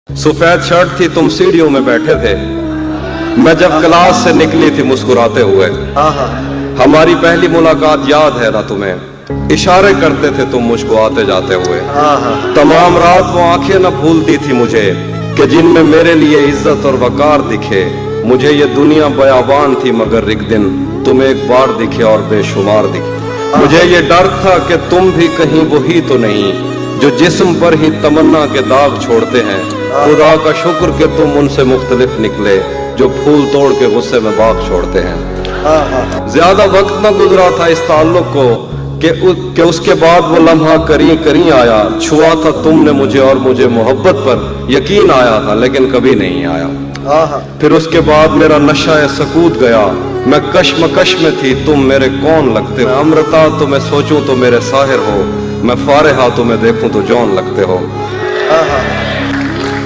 सफेद शर्ट थी, तुम सीढ़ियों में बैठे थे, मैं जब क्लास से निकली थी मुस्कुराते हुए। हमारी पहली मुलाकात याद है ना तुम्हें, इशारे करते थे तुम मुझको आते जाते हुए। तमाम रात वो आंखें न भूलती थी मुझे कि जिनमें मेरे लिए इज्जत और वकार दिखे। मुझे ये दुनिया बयाबान थी मगर एक दिन तुम एक बार दिखे और बेशुमार दिखे। मुझे ये डर था कि तुम भी कहीं वही तो नहीं जो जिस्म पर ही तमन्ना के दाग छोड़ते हैं। खुदा का शुक्र कि तुम उनसे मुख्तलिफ निकले जो फूल तोड़ के गुस्से में बाग छोड़ते हैं। ज्यादा वक्त न गुजरा था इस ताल्लुक को कि उसके बाद वो लम्हा करी करी आया। छुआ था तुमने मुझे और मुझे मोहब्बत पर यकीन आया था, लेकिन कभी नहीं आया। फिर उसके बाद मेरा नशा सकूत गया, मैं कश्मकश में थी, तुम मेरे कौन लगते हो। अमृता तो मैं सोचूं तो मेरे साहिर हो, मैं फारिहा तो मैं देखूं तो जौन लगते हो।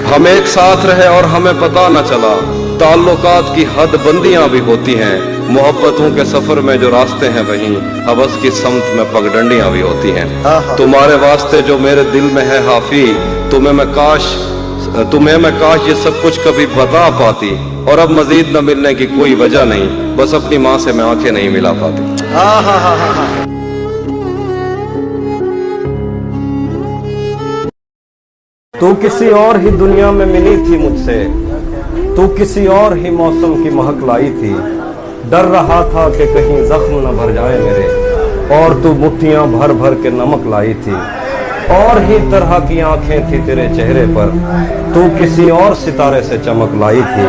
हम एक साथ रहे और हमें पता न चला, ताल्लुकात की हद बंदियां भी होती हैं। मोहब्बतों के सफर में जो रास्ते हैं वहीं हवस की समत में पगडंडियां भी होती हैं। तुम्हारे वास्ते जो मेरे दिल में है हाफी, तुम्हें मैं काश ये सब कुछ कभी बता पाती। और अब मजीद न मिलने की कोई वजह नहीं, बस अपनी माँ से मैं आंखें नहीं मिला पाती। तू किसी और ही दुनिया में मिली थी मुझसे, तू किसी और ही मौसम की महक लाई थी। डर रहा था कि कहीं जख्म न भर जाए मेरे, और तू मुट्ठियां भर भर के नमक लाई थी। और ही तरह की आंखें थी तेरे चेहरे पर, तू किसी और सितारे से चमक लाई थी।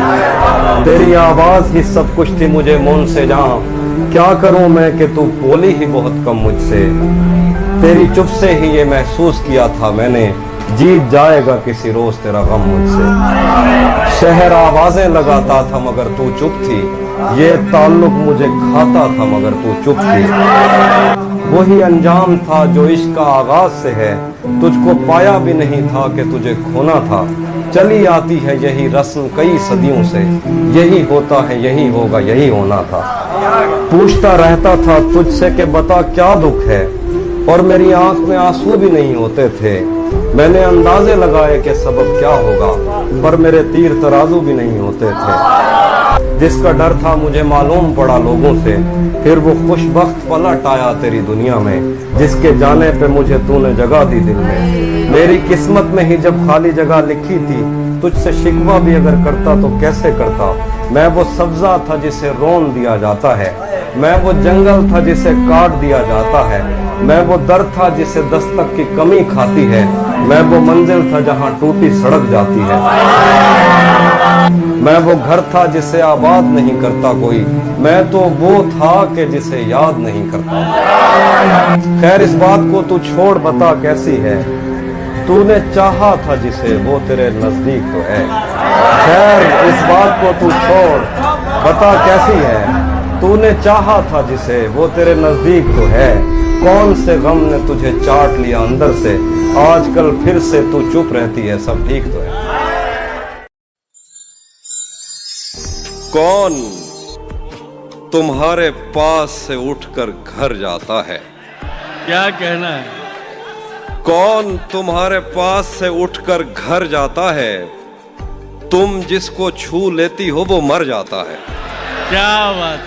तेरी आवाज ही सब कुछ थी मुझे मौन से जहां, क्या करूं मैं कि तू बोली ही बहुत कम मुझसे। तेरी चुप से ही ये महसूस किया था मैंने, जीत जाएगा किसी रोज तेरा गम मुझसे। शहर आवाजें लगाता था मगर तू चुप थी, ये ताल्लुक मुझे खाता था मगर तू चुप थी। वही अंजाम था जो इश्क का आगाज से है, तुझको पाया भी नहीं था कि तुझे खोना था। चली आती है यही रस्म कई सदियों से, यही होता है यही होगा यही होना था। पूछता रहता था तुझसे कि बता क्या दुख है, और मेरी आंख में आंसू भी नहीं होते थे। मैंने अंदाजे लगाए कि सबब क्या होगा, पर मेरे तीर तराजू भी नहीं होते थे। जिसका डर था मुझे मालूम पड़ा लोगों से, फिर वो खुशबख्त पलट आया तेरी दुनिया में, जिसके जाने पे मुझे तूने जगह दी दिल में। मेरी किस्मत में ही जब खाली जगह लिखी थी, तुझसे शिकवा भी अगर करता तो कैसे करता। मैं वो सब्जा था जिसे रोन दिया जाता है, मैं वो जंगल था जिसे काट दिया जाता है, मैं वो दर था जिसे दस्तक की कमी खाती है, मैं वो मंजिल था जहां टूटी सड़क जाती है, मैं वो घर था जिसे आबाद नहीं करता कोई, मैं तो वो था कि जिसे याद नहीं करता। खैर इस बात को तू छोड़, बता कैसी है, तूने चाहा था जिसे वो तेरे नजदीक तो है। खैर इस बात को तू छोड़, बता कैसी है, तूने चाहा था जिसे वो तेरे नजदीक तो है। कौन से गम ने तुझे चाट लिया अंदर से, आजकल फिर से तू चुप रहती है, सब ठीक तो है। कौन तुम्हारे पास से उठकर घर जाता है, क्या कहना है? कौन तुम्हारे पास से उठकर घर जाता है, तुम जिसको छू लेती हो वो मर जाता है। क्या बात,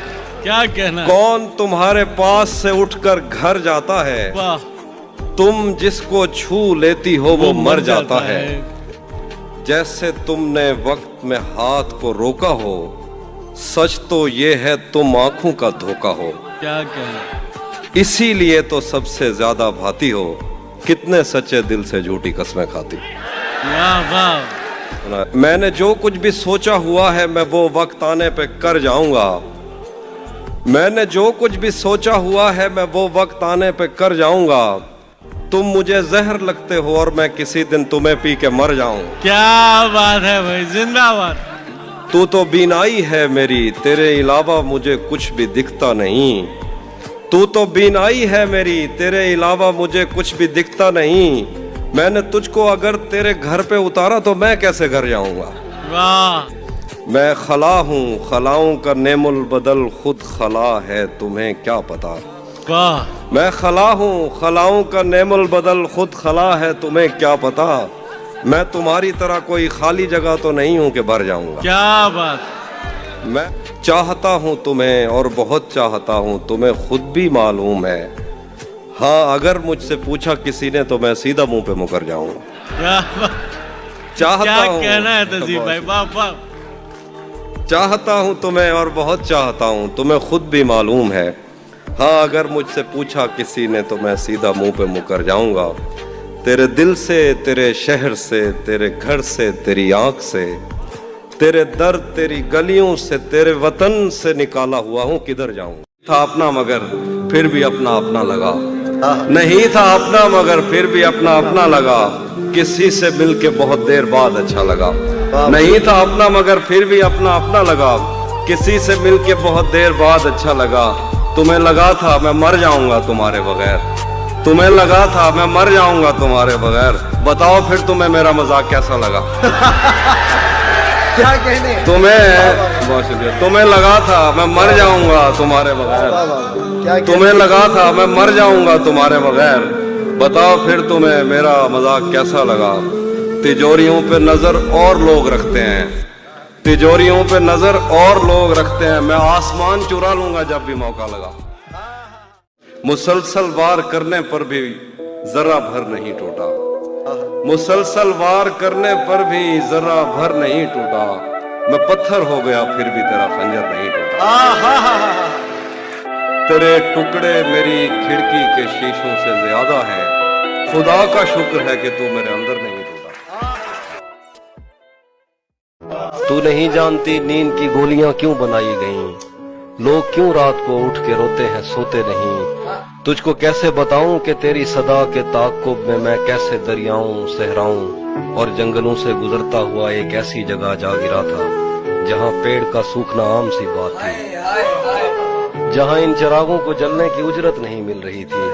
क्या कहना है? कौन तुम्हारे पास से उठकर घर जाता है, वाह, तुम जिसको छू लेती हो वो मर जाता है। जैसे तुमने वक्त में हाथ को रोका हो, सच तो ये है तुम आंखों का धोखा हो। क्या कहना? इसीलिए तो सबसे ज्यादा भाती हो, कितने सच्चे दिल से झूठी कस्में खाती। वाह वाह। मैंने जो कुछ भी सोचा हुआ है मैं वो वक्त आने पे कर जाऊंगा, मैंने जो कुछ भी सोचा हुआ है मैं वो वक्त आने पे कर जाऊंगा। तुम मुझे जहर लगते हो और मैं किसी दिन तुम्हें पी के मर जाऊं। क्या बात है भाई, जिंदाबाद। तू तो बीनाई है मेरी, तेरे अलावा मुझे कुछ भी दिखता नहीं। तू तो बीनाई है मेरी, तेरे अलावा मुझे कुछ भी दिखता नहीं। मैंने तुझको अगर तेरे घर पे उतारा तो मैं कैसे घर जाऊंगा। वाह। मैं खला हूँ, खलाओं का नेमुल बदल खुद खला है, तुम्हें क्या पता। वाह। मैं खला हूँ, खलाओं का नेमुल बदल खुद खला है, तुम्हें क्या पता। मैं तुम्हारी तरह कोई खाली जगह तो नहीं हूं कि भर जाऊंगा। क्या बात, मैं चाहता हूं तुम्हें और बहुत चाहता हूं, तुम्हें खुद भी मालूम है। हाँ, अगर मुझसे पूछा किसी ने तो मैं सीधा मुंह पे मुकर जाऊंगा। क्या बात, चाहता क्या हूं, कहना है तहसीब भाई, वाह वाह। चाहता हूं तुम्हें और बहुत चाहता हूं, तुम्हें खुद भी मालूम है। हाँ, अगर मुझसे पूछा किसी ने तो मैं सीधा मुंह पे मुकर जाऊंगा। तेरे दिल से, तेरे शहर से, तेरे घर से, तेरी आंख से, तेरे दर, तेरी गलियों से, तेरे वतन से निकाला हुआ हूं, किधर जाऊं। था अपना मगर फिर भी अपना अपना लगा, नहीं था अपना मगर फिर भी अपना अपना लगा। किसी से मिलके बहुत देर बाद अच्छा लगा। नहीं था अपना मगर फिर भी अपना अपना लगा, किसी से मिलके बहुत देर बाद अच्छा लगा। तुम्हें लगा था मैं मर जाऊंगा तुम्हारे बगैर, तुम्हें लगा था मैं मर जाऊंगा तुम्हारे बगैर। बताओ फिर तुम्हें मेरा मजाक कैसा लगा। क्या कहने, बहुत शुक्रिया। तुम्हें लगा था मैं मर जाऊंगा तुम्हारे बगैर, क्या तुम्हें लगा था मैं मर जाऊंगा तुम्हारे बगैर। बताओ फिर तुम्हें मेरा मजाक कैसा लगा। तिजोरियों पे नजर और लोग रखते हैं, तिजोरियों पे नजर और लोग रखते हैं, मैं आसमान चुरा लूंगा जब भी मौका लगा। मुसलसल वार करने पर भी जरा भर नहीं टूटा, मुसलसल वार करने पर भी जरा भर नहीं टूटा। मैं पत्थर हो गया फिर भी तेरा खंजर नहीं टूटा। तेरे टुकड़े मेरी खिड़की के शीशों से ज्यादा हैं, खुदा का शुक्र है कि तू मेरे अंदर नहीं टूटा। तू नहीं जानती नींद की गोलियां क्यों बनाई गईं, लोग क्यों रात को उठ के रोते हैं सोते नहीं। तुझको कैसे बताऊं कि तेरी सदा के ताक़ुब में मैं कैसे दरियाओं सहराओं और जंगलों से गुजरता हुआ एक ऐसी जगह जा गिरा था जहां पेड़ का सूखना आम सी बात थी, जहां इन चिरागों को जलने की उजरत नहीं मिल रही थी,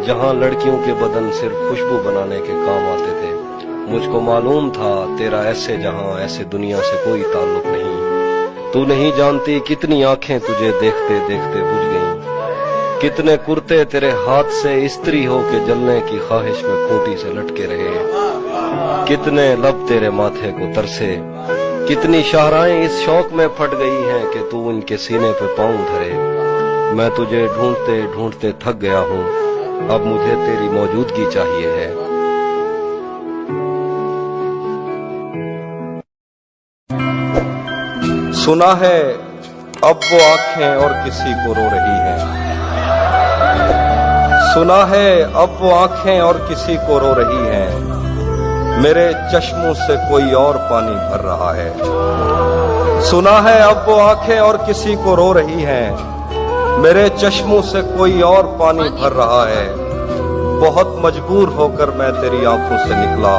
जहां लड़कियों के बदन सिर्फ खुशबू बनाने के काम आते थे। मुझको मालूम था तेरा ऐसे जहां ऐसे दुनिया से कोई ताल्लुक नहीं। तू नहीं जानती कितनी आंखें तुझे देखते देखते बुझ गईं, कितने कुर्ते तेरे हाथ से इस्त्री होके जलने की ख्वाहिश में खूंटी से लटके रहे, कितने लब तेरे माथे को तरसे, कितनी शाहराएं इस शौक में फट गई हैं कि तू उनके सीने पे पांव धरे। मैं तुझे ढूंढते ढूंढते थक गया हूँ, अब मुझे तेरी मौजूदगी चाहिए है। सुना है अब वो आंखें और किसी को रो रही हैं, सुना है अब वो आंखें और किसी को रो रही हैं, मेरे चश्मों से कोई और पानी भर रहा है। सुना है अब वो आंखें और किसी को रो रही हैं, मेरे चश्मों से कोई और पानी भर रहा है। बहुत मजबूर होकर मैं तेरी आंखों से निकला,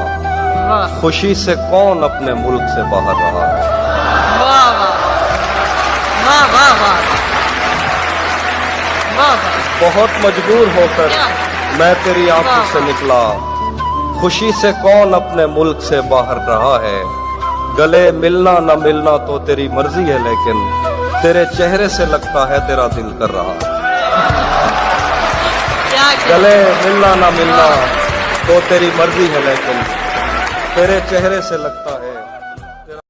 खुशी से कौन अपने मुल्क से बाहर रहा है। बहुत मजबूर होकर मैं तेरी आंखों से निकला, खुशी से कौन अपने मुल्क से बाहर रहा है। गले मिलना न मिलना तो तेरी मर्जी है, लेकिन तेरे चेहरे से लगता है तेरा दिल कर रहा है। गले मिलना न मिलना तो तेरी मर्जी है, लेकिन तेरे चेहरे से लगता है